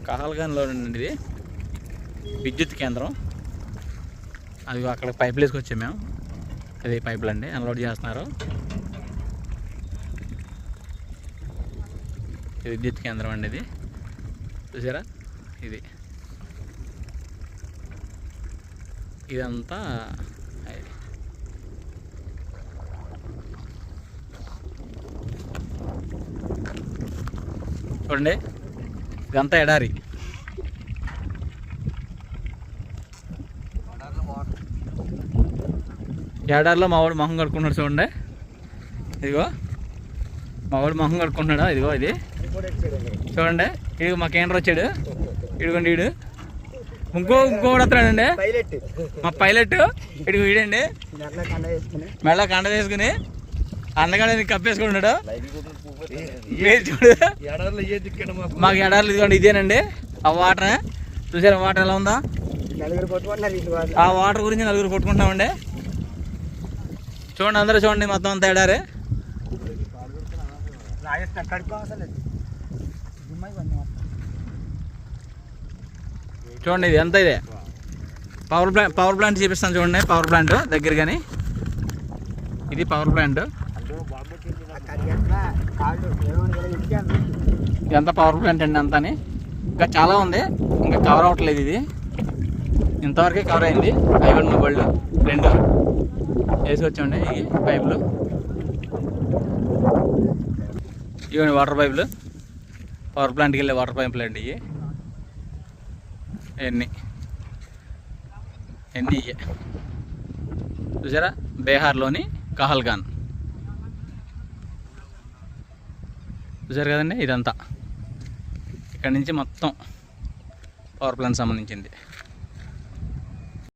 కహల్గాన్లో ఉండండి ఇది విద్యుత్ కేంద్రం. అది అక్కడ పైపులు వేసుకొచ్చాము మేము. అది పైపులు అండి అన్లోడ్ చేస్తున్నారు. ఇది విద్యుత్ కేంద్రం అండి. ఇది చూసారా, ఇదంతా చూడండి, ఇదంతా ఎడారి. ఎడారిలో మావాడు మొహం కడుక్కున్నాడు చూడండి. ఇదిగో మావాడు మొహం కడుక్కుంటున్నాడు. ఇదిగో ఇది చూడండి. ఇదిగో మా కేంద్రం వచ్చాడు. ఇదిగోండి వీడు. ఇంకోటి వస్తున్నాడండి మా పైలట్. ఇదిగో వీడండి మెళ్ళ కండ వేసుకుని అన్నగాడు కప్పేసుకుంటున్నాడు. చూడు మాకు ఎడార్లు ఇదిగోండి ఇదేనండి. ఆ వాటర్ చూసారా, వాటర్ ఎలా ఉందా? ఆ వాటర్ గురించి నలుగురు కొట్టుకుంటున్నామండి. చూడండి అందరూ చూడండి, మొత్తం అంతా ఎడారే. చూడండి ఇది ఎంత ఇదే పవర్ ప్లాంట్ చూపిస్తాను చూడండి. పవర్ ప్లాంట్ దగ్గర కానీ ఇది పవర్ ప్లాంట్. ఇదంతా పవర్ ప్లాంట్ అండి అంతాని. ఇంకా చాలా ఉంది, ఇంకా కవర్ అవ్వట్లేదు. ఇది ఇంతవరకే కవర్ అయింది. Ivan mobile 2 వేసుకొచ్చండి. ఈ పైపులు ఇవన్నీ వాటర్ పైపులు, పవర్ ప్లాంట్కి వెళ్ళే వాటర్ పైపులు అండి. ఇవన్నీ చూసారా, బీహార్లోని కహల్గాన్ చూసారు కదండి. ఇదంతా ఇక్కడ నుంచి మొత్తం పవర్ ప్లాంట్ సంబంధించింది.